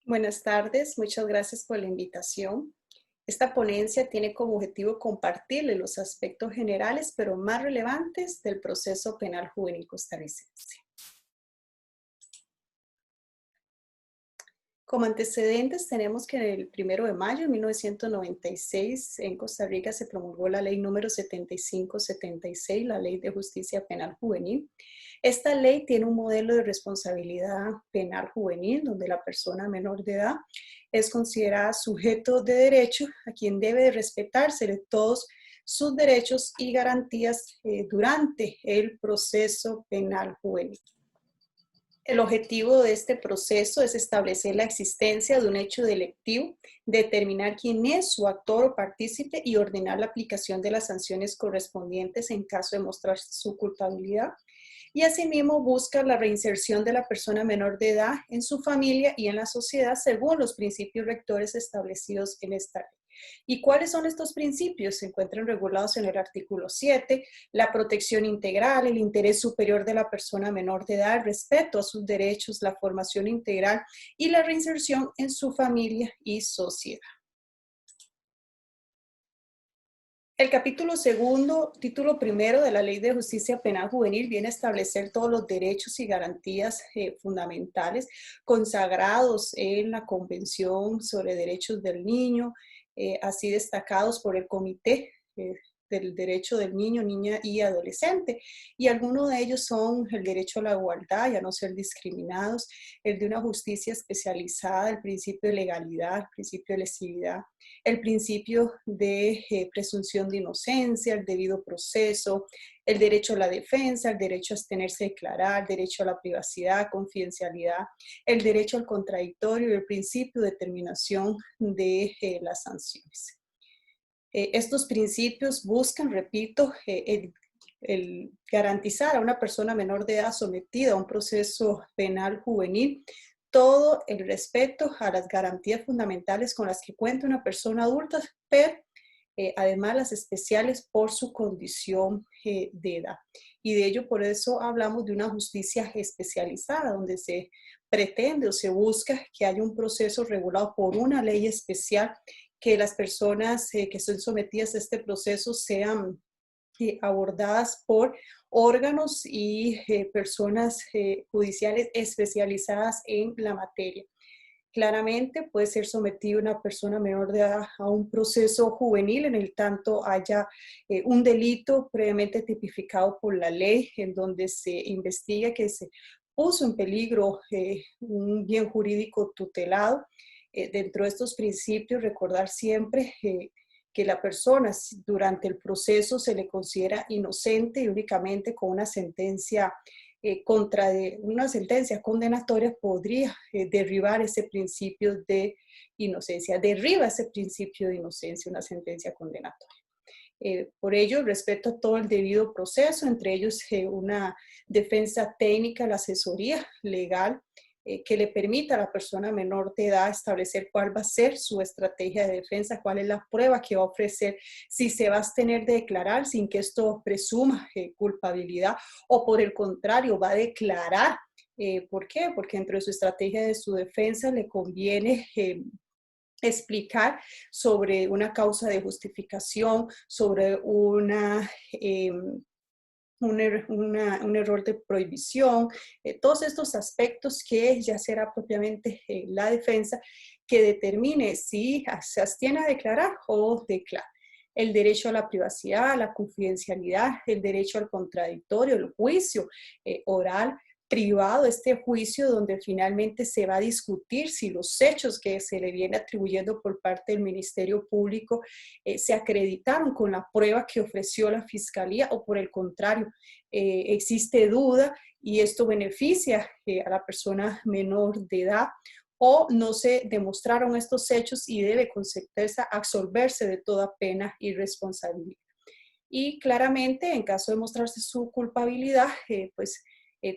Buenas tardes, muchas gracias por la invitación. Esta ponencia tiene como objetivo compartirle los aspectos generales, pero más relevantes del proceso penal juvenil costarricense. Como antecedentes tenemos que el 1 de mayo de 1996 en Costa Rica se promulgó la ley número 7576, la Ley de Justicia Penal Juvenil. Esta ley tiene un modelo de responsabilidad penal juvenil donde la persona menor de edad es considerada sujeto de derecho a quien debe de respetarse de todos sus derechos y garantías durante el proceso penal juvenil. El objetivo de este proceso es establecer la existencia de un hecho delictivo, determinar quién es su actor o partícipe y ordenar la aplicación de las sanciones correspondientes en caso de mostrar su culpabilidad. Y asimismo busca la reinserción de la persona menor de edad en su familia y en la sociedad según los principios rectores establecidos en esta ley. ¿Y cuáles son estos principios? Se encuentran regulados en el artículo 7, la protección integral, el interés superior de la persona menor de edad, el respeto a sus derechos, la formación integral y la reinserción en su familia y sociedad. El capítulo segundo, título primero de la Ley de Justicia Penal Juvenil viene a establecer todos los derechos y garantías fundamentales consagrados en la Convención sobre Derechos del Niño, así destacados por el Comité del Derecho del Niño, Niña y Adolescente. Y algunos de ellos son el derecho a la igualdad y a no ser discriminados, el de una justicia especializada, el principio de legalidad, el principio de lesividad, el principio de presunción de inocencia, el debido proceso, el derecho a la defensa, el derecho a abstenerse de declarar, el derecho a la privacidad, confidencialidad, el derecho al contradictorio y el principio de determinación de las sanciones. Estos principios buscan, repito, el garantizar a una persona menor de edad sometida a un proceso penal juvenil todo el respeto a las garantías fundamentales con las que cuenta una persona adulta, pero además las especiales por su condición de edad. Y de ello, por eso hablamos de una justicia especializada, donde se pretende o se busca que haya un proceso regulado por una ley especial, que las personas que son sometidas a este proceso sean abordadas por órganos y personas judiciales especializadas en la materia. Claramente puede ser sometida una persona menor de edad a un proceso juvenil en el tanto haya un delito previamente tipificado por la ley en donde se investiga que se puso en peligro un bien jurídico tutelado. Dentro de estos principios, recordar siempre que la persona durante el proceso se le considera inocente y únicamente con una sentencia una sentencia condenatoria podría derribar ese principio de inocencia, derriba ese principio de inocencia una sentencia condenatoria. Por ello, respeto a todo el debido proceso, entre ellos una defensa técnica, la asesoría legal, que le permita a la persona menor de edad establecer cuál va a ser su estrategia de defensa, cuál es la prueba que va a ofrecer, si se va a abstener de declarar sin que esto presuma culpabilidad o por el contrario va a declarar. ¿Por qué? Porque dentro de su estrategia de su defensa le conviene explicar sobre una causa de justificación, sobre un error de prohibición, todos estos aspectos que ya será propiamente la defensa que determine si se abstiene a declarar o declara. El derecho a la privacidad, la confidencialidad, el derecho al contradictorio, el juicio oral privado, este juicio donde finalmente se va a discutir si los hechos que se le viene atribuyendo por parte del Ministerio Público se acreditaron con la prueba que ofreció la Fiscalía o por el contrario, existe duda y esto beneficia a la persona menor de edad o no se demostraron estos hechos y debe con certeza absolverse de toda pena y responsabilidad. Y claramente, en caso de mostrarse su culpabilidad,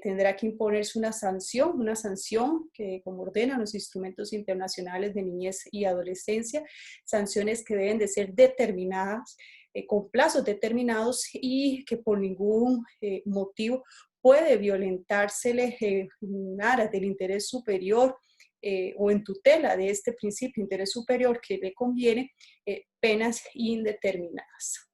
tendrá que imponerse una sanción que, como ordenan los instrumentos internacionales de niñez y adolescencia, sanciones que deben de ser determinadas, con plazos determinados y que por ningún motivo puede violentársele en aras del interés superior o en tutela de este principio de interés superior que le conviene, penas indeterminadas.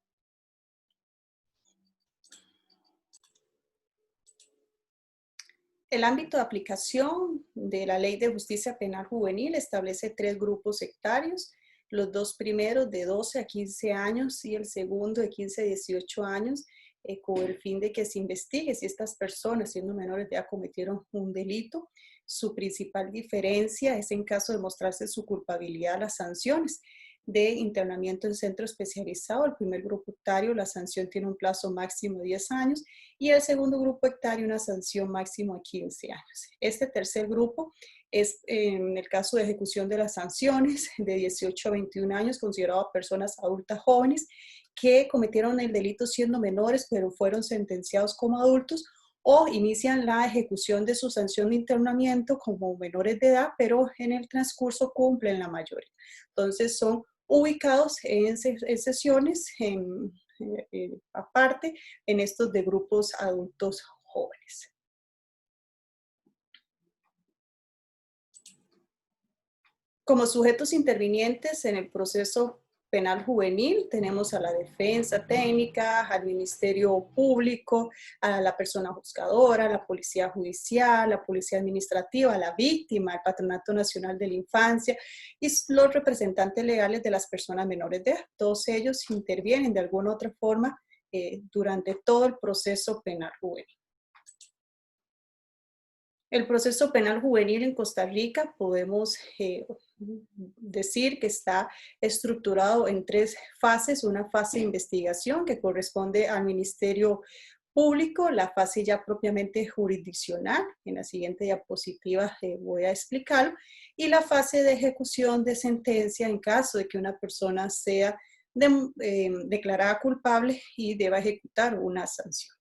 El ámbito de aplicación de la Ley de Justicia Penal Juvenil establece 3 grupos sectarios, los 2 primeros de 12 a 15 años y el segundo de 15 a 18 años, con el fin de que se investigue si estas personas, siendo menores de edad, cometieron un delito. Su principal diferencia es en caso de mostrarse su culpabilidad las sanciones de internamiento en centro especializado. El primer grupo etario, la sanción tiene un plazo máximo de 10 años y el segundo grupo etario una sanción máximo de 15 años. Este tercer grupo es, en el caso de ejecución de las sanciones, de 18 a 21 años, considerado a personas adultas jóvenes que cometieron el delito siendo menores, pero fueron sentenciados como adultos, o inician la ejecución de su sanción de internamiento como menores de edad, pero en el transcurso cumplen la mayoría. Entonces son ubicados en sesiones aparte en estos de grupos adultos jóvenes. Como sujetos intervinientes en el proceso penal juvenil tenemos a la defensa técnica, al Ministerio Público, a la persona juzgadora, la policía judicial, la policía administrativa, la víctima, el Patronato Nacional de la Infancia y los representantes legales de las personas menores de edad. Todos ellos intervienen de alguna u otra forma durante todo el proceso penal juvenil. El proceso penal juvenil en Costa Rica podemos decir que está estructurado en 3 fases. Una fase de investigación que corresponde al Ministerio Público, la fase ya propiamente jurisdiccional, en la siguiente diapositiva voy a explicarlo, y la fase de ejecución de sentencia en caso de que una persona sea declarada culpable y deba ejecutar una sanción.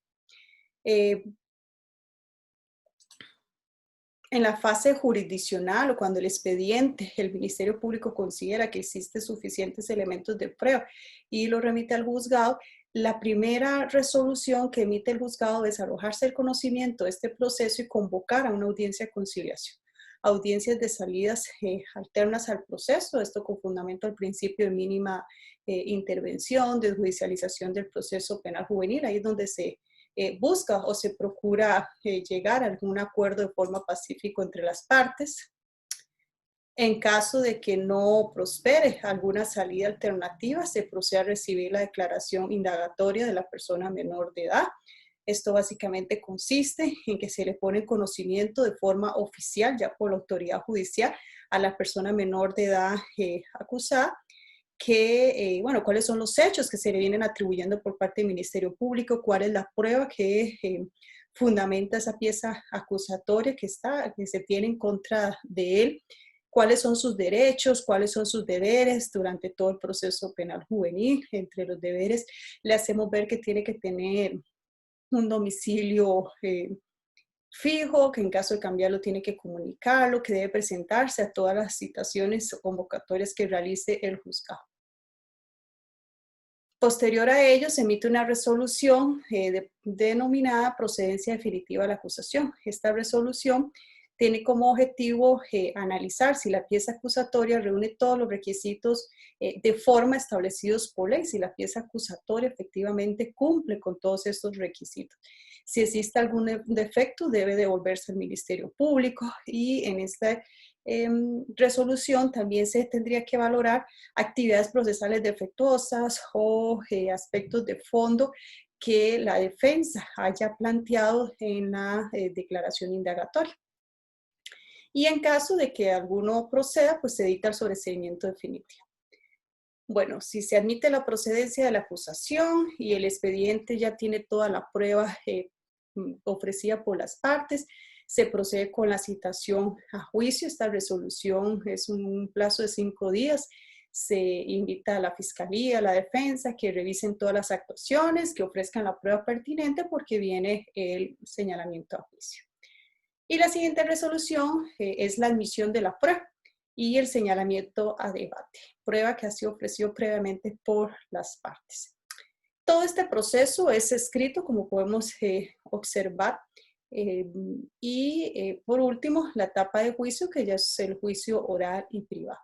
En la fase jurisdiccional o cuando el expediente, el Ministerio Público considera que existen suficientes elementos de prueba y lo remite al juzgado, la primera resolución que emite el juzgado es arrojarse el conocimiento de este proceso y convocar a una audiencia de conciliación. Audiencias de salidas alternas al proceso, esto con fundamento al principio de mínima intervención, desjudicialización del proceso penal juvenil, ahí es donde se busca o se procura llegar a algún acuerdo de forma pacífica entre las partes. En caso de que no prospere alguna salida alternativa, se procede a recibir la declaración indagatoria de la persona menor de edad. Esto básicamente consiste en que se le pone conocimiento de forma oficial, ya por la autoridad judicial, a la persona menor de edad acusada, bueno, cuáles son los hechos que se le vienen atribuyendo por parte del Ministerio Público, cuál es la prueba que fundamenta esa pieza acusatoria que se tiene en contra de él, cuáles son sus derechos, cuáles son sus deberes durante todo el proceso penal juvenil. Entre los deberes le hacemos ver que tiene que tener un domicilio fijo, que en caso de cambiarlo tiene que comunicarlo, que debe presentarse a todas las citaciones o convocatorias que realice el juzgado. Posterior a ello, se emite una resolución denominada procedencia definitiva de la acusación. Esta resolución tiene como objetivo analizar si la pieza acusatoria reúne todos los requisitos de forma establecidos por ley, si la pieza acusatoria efectivamente cumple con todos estos requisitos. Si existe algún defecto, debe devolverse al Ministerio Público y en esta resolución también se tendría que valorar actividades procesales defectuosas o aspectos de fondo que la defensa haya planteado en la declaración indagatoria. Y en caso de que alguno proceda, pues se dicta el sobreseimiento definitivo. Bueno, si se admite la procedencia de la acusación y el expediente ya tiene toda la prueba ofrecida por las partes, se procede con la citación a juicio. Esta resolución es un plazo de 5 días. Se invita a la fiscalía, a la defensa, que revisen todas las actuaciones, que ofrezcan la prueba pertinente porque viene el señalamiento a juicio. Y la siguiente resolución es la admisión de la prueba y el señalamiento a debate, prueba que ha sido ofrecido previamente por las partes. Todo este proceso es escrito, como podemos observar, Por último, la etapa de juicio, que ya es el juicio oral y privado.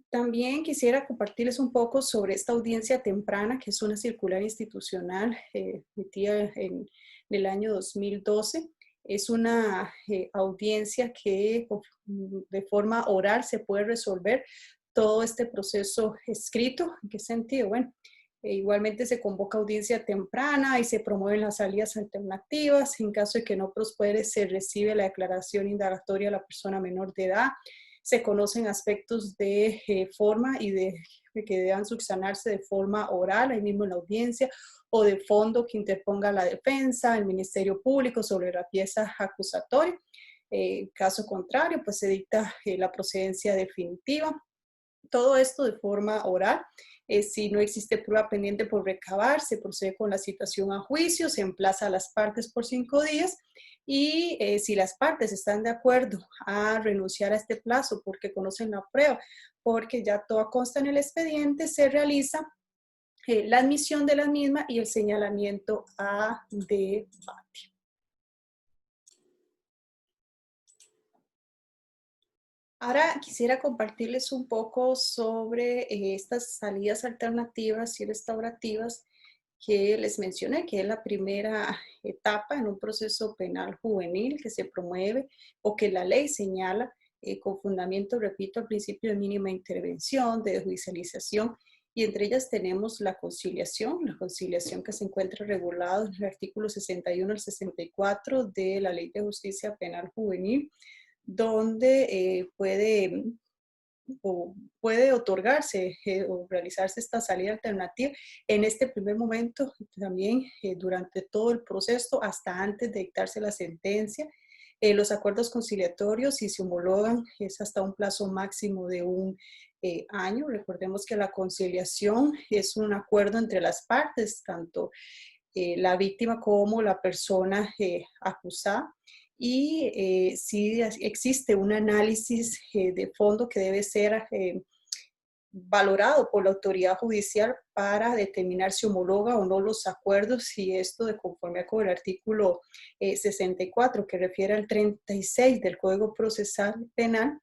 También quisiera compartirles un poco sobre esta audiencia temprana, que es una circular institucional emitida en el año 2012. Es una audiencia que de forma oral se puede resolver todo este proceso escrito. ¿En qué sentido? Bueno, igualmente se convoca audiencia temprana y se promueven las salidas alternativas. En caso de que no prospere, se recibe la declaración indagatoria a la persona menor de edad. Se conocen aspectos de forma y de que deban subsanarse de forma oral, ahí mismo en la audiencia, o de fondo que interponga la defensa, el Ministerio Público sobre la pieza acusatoria. Caso contrario, pues se dicta la procedencia definitiva. Todo esto de forma oral. Si no existe prueba pendiente por recabar, se procede con la citación a juicio, se emplaza a las partes por 5 días y si las partes están de acuerdo a renunciar a este plazo porque conocen la prueba, porque ya todo consta en el expediente, se realiza la admisión de la misma y el señalamiento a debate. Ahora quisiera compartirles un poco sobre estas salidas alternativas y restaurativas que les mencioné, que es la primera etapa en un proceso penal juvenil que se promueve o que la ley señala con fundamento, repito, al principio de mínima intervención, de judicialización, y entre ellas tenemos la conciliación que se encuentra regulada en el artículo 61 al 64 de la Ley de Justicia Penal Juvenil, donde puede otorgarse o realizarse esta salida alternativa en este primer momento, también durante todo el proceso, hasta antes de dictarse la sentencia. Los acuerdos conciliatorios, si se homologan, es hasta un plazo máximo de un año. Recordemos que la conciliación es un acuerdo entre las partes, tanto la víctima como la persona acusada. Y sí existe un análisis de fondo que debe ser valorado por la autoridad judicial para determinar si homologa o no los acuerdos, y esto de conformidad con el artículo 64 que refiere al 36 del Código Procesal Penal,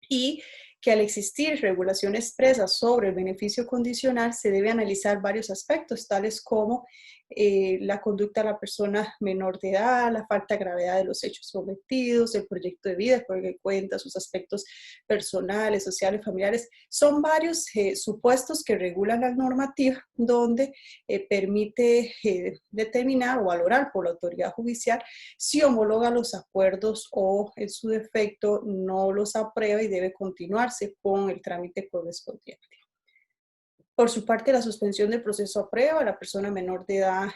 y que al existir regulación expresa sobre el beneficio condicional se debe analizar varios aspectos, tales como la conducta de la persona menor de edad, la falta de gravedad de los hechos cometidos, el proyecto de vida, porque cuenta sus aspectos personales, sociales, familiares. Son varios supuestos que regulan la normativa, donde permite determinar o valorar por la autoridad judicial si homologa los acuerdos o en su defecto no los aprueba y debe continuarse con el trámite correspondiente. Por su parte, la suspensión del proceso aprueba. La persona menor de edad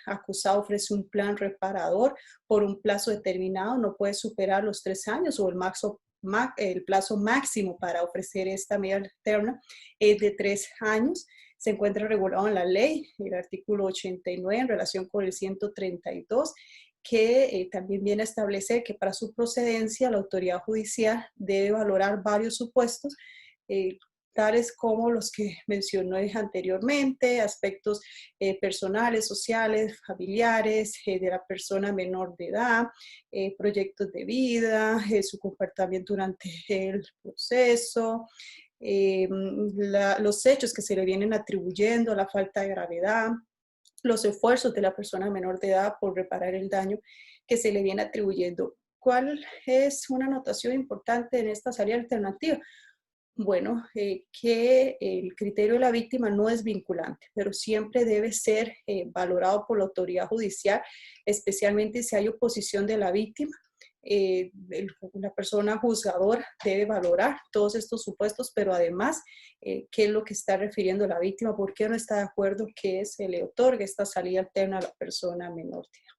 acusada ofrece un plan reparador por un plazo determinado, no puede superar los 3 años, o el plazo máximo para ofrecer esta medida alterna es de 3 años. Se encuentra regulado en la ley, el artículo 89 en relación con el 132, que también viene a establecer que para su procedencia la autoridad judicial debe valorar varios supuestos, tales como los que mencioné anteriormente, aspectos personales, sociales, familiares, de la persona menor de edad, proyectos de vida, su comportamiento durante el proceso, los hechos que se le vienen atribuyendo, la falta de gravedad, los esfuerzos de la persona menor de edad por reparar el daño que se le viene atribuyendo. ¿Cuál es una anotación importante en esta salida alternativa? Bueno, que el criterio de la víctima no es vinculante, pero siempre debe ser valorado por la autoridad judicial, especialmente si hay oposición de la víctima. La persona juzgadora debe valorar todos estos supuestos, pero además, qué es lo que está refiriendo la víctima, por qué no está de acuerdo que se le otorgue esta salida alterna a la persona menor de edad.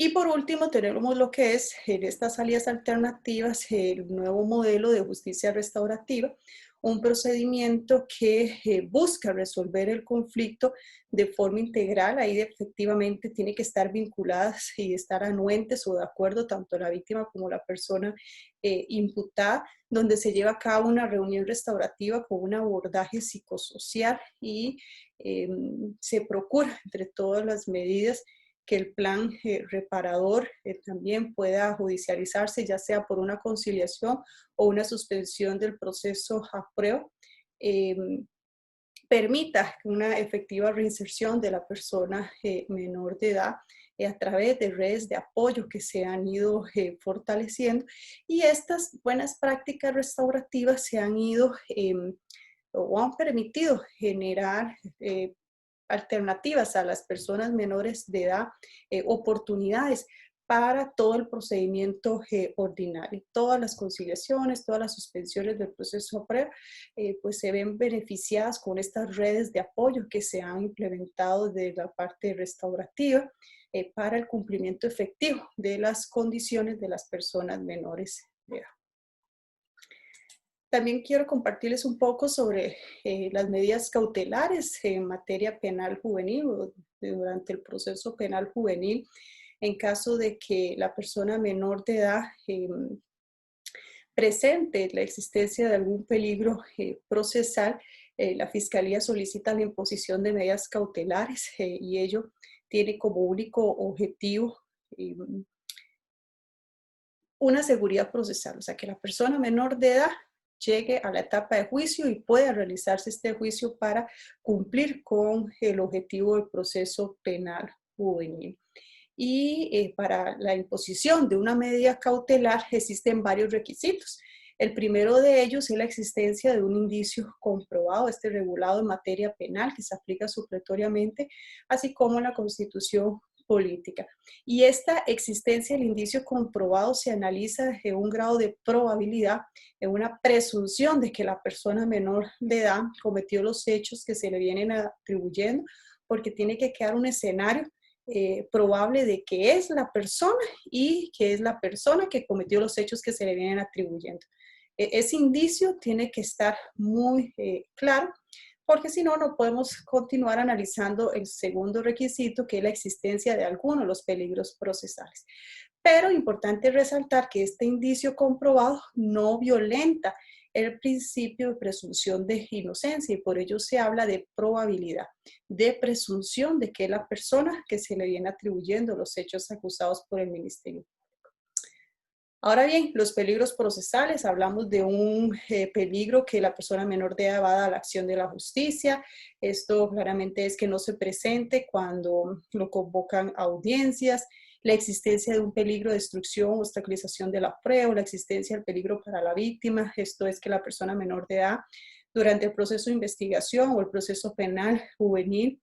Y por último, tenemos lo que es en estas salidas alternativas, el nuevo modelo de justicia restaurativa, un procedimiento que busca resolver el conflicto de forma integral. Ahí efectivamente tiene que estar vinculadas y estar anuentes o de acuerdo tanto la víctima como la persona imputada, donde se lleva a cabo una reunión restaurativa con un abordaje psicosocial y se procura entre todas las medidas que el plan reparador también pueda judicializarse, ya sea por una conciliación o una suspensión del proceso a prueba, permita una efectiva reinserción de la persona menor de edad a través de redes de apoyo que se han ido fortaleciendo, y estas buenas prácticas restaurativas se han ido o han permitido generar alternativas a las personas menores de edad, oportunidades para todo el procedimiento ordinario. Todas las conciliaciones, todas las suspensiones del proceso PREP, pues se ven beneficiadas con estas redes de apoyo que se han implementado de la parte restaurativa para el cumplimiento efectivo de las condiciones de las personas menores de edad. También quiero compartirles un poco sobre las medidas cautelares en materia penal juvenil o durante el proceso penal juvenil en caso de que la persona menor de edad presente la existencia de algún peligro procesal. La Fiscalía solicita la imposición de medidas cautelares y ello tiene como único objetivo una seguridad procesal, o sea, que la persona menor de edad llegue a la etapa de juicio y pueda realizarse este juicio para cumplir con el objetivo del proceso penal juvenil. Y para la imposición de una medida cautelar existen varios requisitos. El primero de ellos es la existencia de un indicio comprobado, regulado en materia penal, que se aplica supletoriamente, así como en la Constitución política. Y esta existencia del indicio comprobado se analiza en un grado de probabilidad, en una presunción de que la persona menor de edad cometió los hechos que se le vienen atribuyendo, porque tiene que quedar un escenario probable de que es la persona y que es la persona que cometió los hechos que se le vienen atribuyendo. Ese indicio tiene que estar muy claro, porque si no, no podemos continuar analizando el segundo requisito, que es la existencia de alguno de los peligros procesales. Pero importante resaltar que este indicio comprobado no violenta el principio de presunción de inocencia y por ello se habla de probabilidad, de presunción de que es la persona que se le viene atribuyendo los hechos acusados por el Ministerio. Ahora bien, los peligros procesales, hablamos de un peligro que la persona menor de edad va a dar a la acción de la justicia. Esto claramente es que no se presente cuando lo convocan a audiencias, la existencia de un peligro de destrucción o obstaculización de la prueba, la existencia del peligro para la víctima. Esto es que la persona menor de edad durante el proceso de investigación o el proceso penal juvenil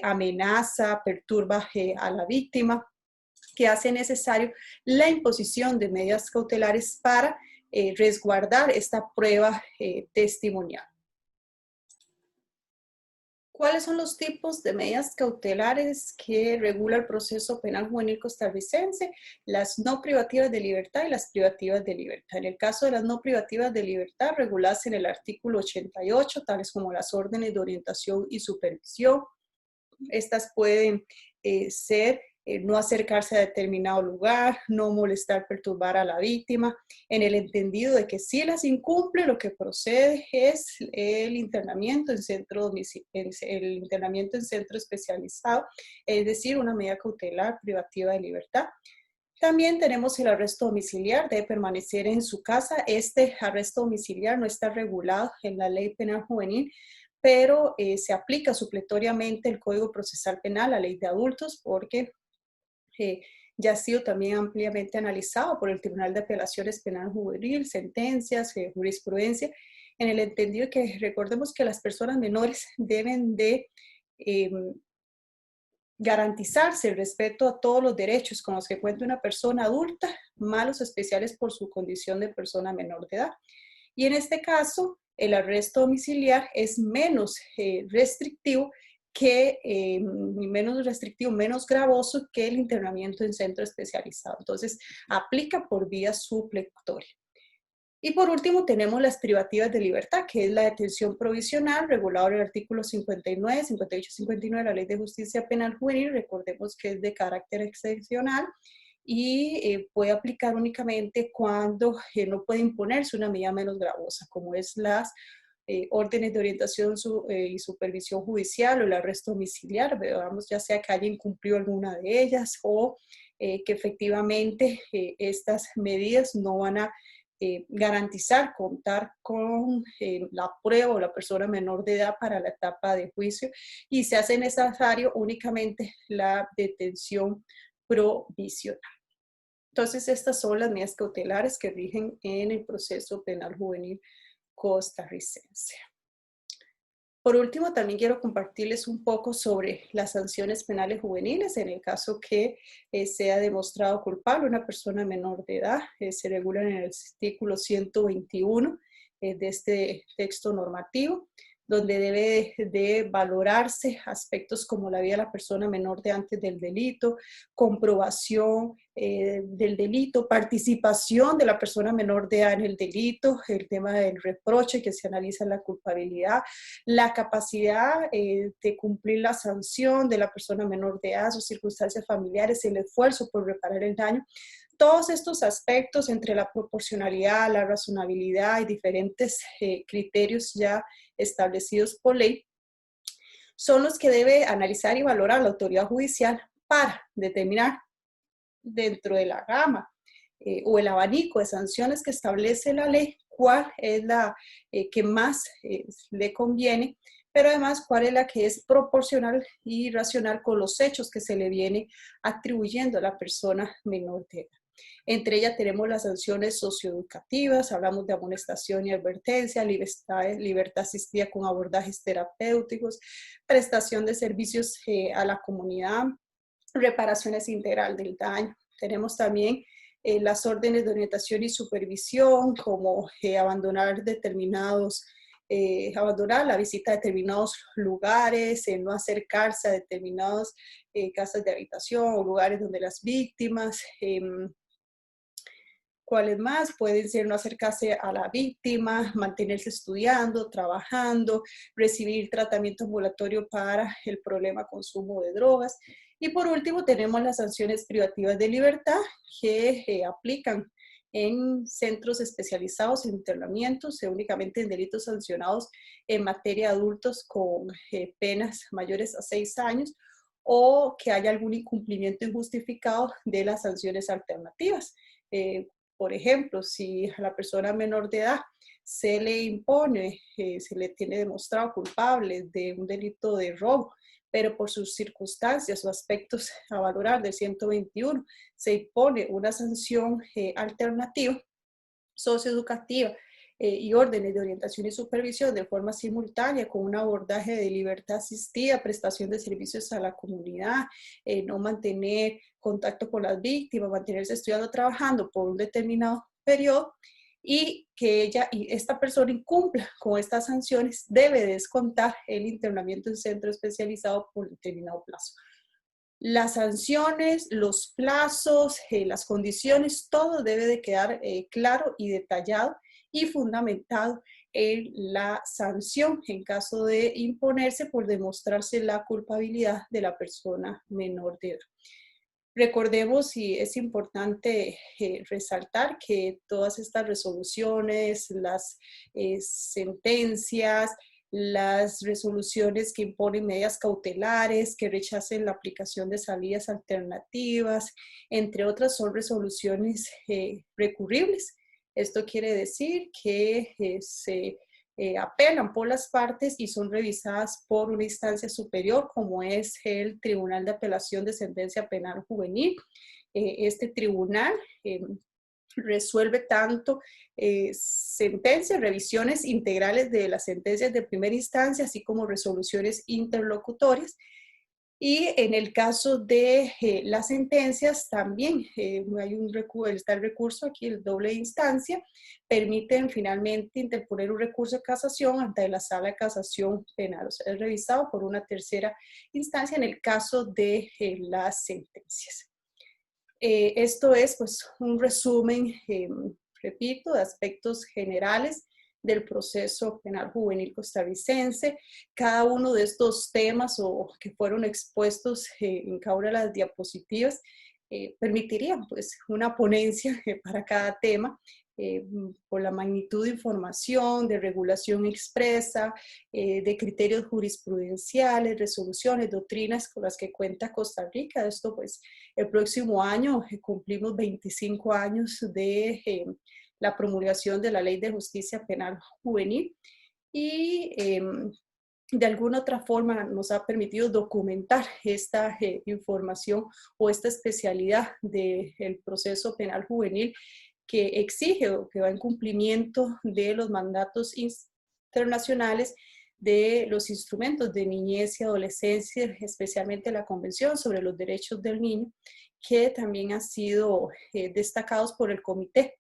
amenaza, perturba a la víctima, que hace necesario la imposición de medidas cautelares para resguardar esta prueba testimonial. ¿Cuáles son los tipos de medidas cautelares que regula el proceso penal juvenil costarricense? Las no privativas de libertad y las privativas de libertad. En el caso de las no privativas de libertad, reguladas en el artículo 88, tales como las órdenes de orientación y supervisión. Estas pueden ser no acercarse a determinado lugar, no molestar, perturbar a la víctima, en el entendido de que si las incumple, lo que procede es el internamiento en centro especializado, es decir, una medida cautelar privativa de libertad. También tenemos el arresto domiciliar, debe permanecer en su casa. Este arresto domiciliar no está regulado en la Ley Penal Juvenil, pero se aplica supletoriamente el Código Procesal Penal, la Ley de Adultos, porque ya ha sido también ampliamente analizado por el Tribunal de Apelaciones Penal Juvenil, sentencias, jurisprudencia, en el entendido que recordemos que las personas menores deben de garantizarse el respeto a todos los derechos con los que cuenta una persona adulta, malos especiales por su condición de persona menor de edad. Y en este caso, el arresto domiciliar es menos restrictivo menos gravoso que el internamiento en centro especializado. Entonces, aplica por vía supletoria. Y por último, tenemos las privativas de libertad, que es la detención provisional, regulado en el artículo 59, 58 y 59 de la Ley de Justicia Penal Juvenil. Recordemos que es de carácter excepcional y puede aplicar únicamente cuando no puede imponerse una medida menos gravosa, como es las órdenes de orientación y supervisión judicial o el arresto domiciliar, veamos ya sea que haya incumplido alguna de ellas o que efectivamente estas medidas no van a garantizar contar con la prueba o la persona menor de edad para la etapa de juicio y se hace necesario únicamente la detención provisional. Entonces, estas son las medidas cautelares que rigen en el proceso penal juvenil costarricense. Por último, también quiero compartirles un poco sobre las sanciones penales juveniles en el caso que sea demostrado culpable una persona menor de edad. Se regulan en el artículo 121 de este texto normativo, donde debe de valorarse aspectos como la vida de la persona menor de antes del delito, comprobación del delito, participación de la persona menor de edad en el delito, el tema del reproche que se analiza en la culpabilidad, la capacidad de cumplir la sanción de la persona menor de edad, sus circunstancias familiares, el esfuerzo por reparar el daño. Todos estos aspectos entre la proporcionalidad, la razonabilidad y diferentes criterios ya establecidos por ley son los que debe analizar y valorar la autoridad judicial para determinar dentro de la gama o el abanico de sanciones que establece la ley cuál es la que más le conviene, pero además cuál es la que es proporcional y racional con los hechos que se le viene atribuyendo a la persona menor de edad. Entre ellas tenemos las sanciones socioeducativas, hablamos de amonestación y advertencia, libertad asistida con abordajes terapéuticos, prestación de servicios a la comunidad, reparaciones integral del daño. Tenemos también las órdenes de orientación y supervisión, como abandonar la visita a determinados lugares, no acercarse a determinadas casas de habitación o lugares donde las víctimas, ¿cuáles más? Pueden ser no acercarse a la víctima, mantenerse estudiando, trabajando, recibir tratamiento ambulatorio para el problema consumo de drogas. Y por último tenemos las sanciones privativas de libertad que aplican en centros especializados en internamientos, únicamente en delitos sancionados en materia de adultos con penas mayores a 6 años o que haya algún incumplimiento injustificado de las sanciones alternativas. Por ejemplo, si a la persona menor de edad se le impone, se le tiene demostrado culpable de un delito de robo, pero por sus circunstancias o aspectos a valorar del 121 se impone una sanción alternativa, socioeducativa y órdenes de orientación y supervisión de forma simultánea con un abordaje de libertad asistida, prestación de servicios a la comunidad, no mantener contacto con las víctimas, mantenerse estudiando, trabajando por un determinado periodo y que esta persona incumpla con estas sanciones, debe descontar el internamiento en centro especializado por determinado plazo. Las sanciones, los plazos, las condiciones, todo debe de quedar claro y detallado y fundamentado en la sanción en caso de imponerse por demostrarse la culpabilidad de la persona menor de edad. Recordemos, y es importante resaltar que todas estas resoluciones, las sentencias, las resoluciones que imponen medidas cautelares, que rechacen la aplicación de salidas alternativas, entre otras, son resoluciones recurribles. Esto quiere decir que se apelan por las partes y son revisadas por una instancia superior como es el Tribunal de Apelación de Sentencia Penal Juvenil. Este tribunal resuelve tanto sentencias, revisiones integrales de las sentencias de primera instancia, así como resoluciones interlocutorias. Y en el caso de las sentencias también hay está el recurso aquí, el doble instancia, permiten finalmente interponer un recurso de casación ante la Sala de Casación Penal. O sea, es revisado por una tercera instancia en el caso de las sentencias. Esto es pues un resumen, repito, de aspectos generales del proceso penal juvenil costarricense. Cada uno de estos temas o que fueron expuestos en cada una de las diapositivas permitirían pues una ponencia para cada tema, por la magnitud de información, de regulación expresa, de criterios jurisprudenciales, resoluciones, doctrinas con las que cuenta Costa Rica. Esto pues el próximo año cumplimos 25 años de la promulgación de la Ley de Justicia Penal Juvenil y de alguna otra forma nos ha permitido documentar esta información o esta especialidad del proceso penal juvenil que exige o que va en cumplimiento de los mandatos internacionales de los instrumentos de niñez y adolescencia, especialmente la Convención sobre los Derechos del Niño, que también han sido destacados por el Comité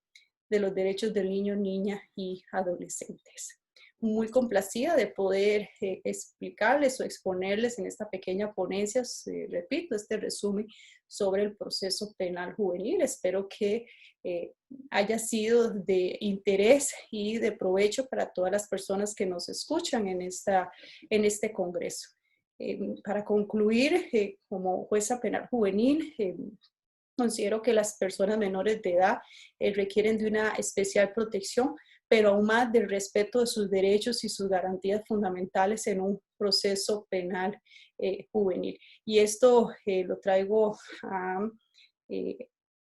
de los Derechos del Niño, Niña y Adolescentes. Muy complacida de poder explicarles o exponerles en esta pequeña ponencia, repito, este resumen sobre el proceso penal juvenil. Espero que haya sido de interés y de provecho para todas las personas que nos escuchan en este congreso. Para concluir, como jueza penal juvenil, considero que las personas menores de edad requieren de una especial protección, pero aún más del respeto de sus derechos y sus garantías fundamentales en un proceso penal juvenil. Y esto lo traigo eh,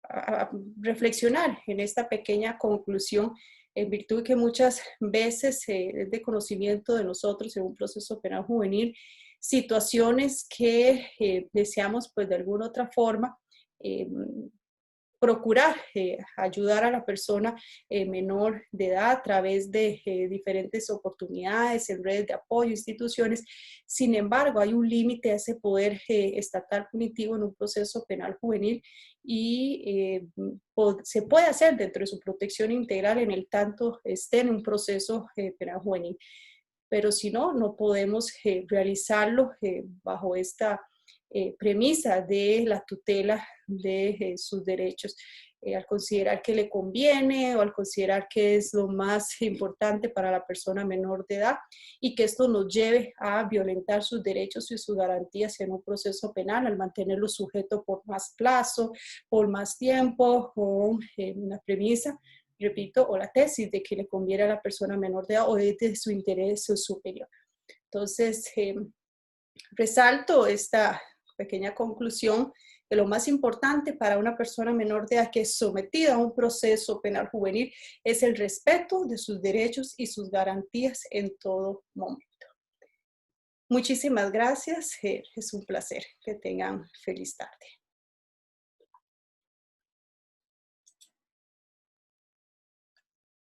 a reflexionar en esta pequeña conclusión, en virtud de que muchas veces es de conocimiento de nosotros en un proceso penal juvenil, situaciones que deseamos pues de alguna otra forma eh, procurar ayudar a la persona menor de edad a través de diferentes oportunidades, en redes de apoyo, instituciones. Sin embargo, hay un límite a ese poder estatal punitivo en un proceso penal juvenil y se puede hacer dentro de su protección integral en el tanto esté en un proceso penal juvenil. Pero si no, no podemos realizarlo bajo esta premisa de la tutela de sus derechos. Al considerar que le conviene o al considerar que es lo más importante para la persona menor de edad y que esto nos lleve a violentar sus derechos y sus garantías en un proceso penal, al mantenerlo sujeto por más plazo, por más tiempo, con una premisa, repito, o la tesis de que le conviene a la persona menor de edad o es de su interés superior. Entonces, resalto esta pequeña conclusión que lo más importante para una persona menor de edad que es sometida a un proceso penal juvenil es el respeto de sus derechos y sus garantías en todo momento. Muchísimas gracias, es un placer. Que tengan feliz tarde.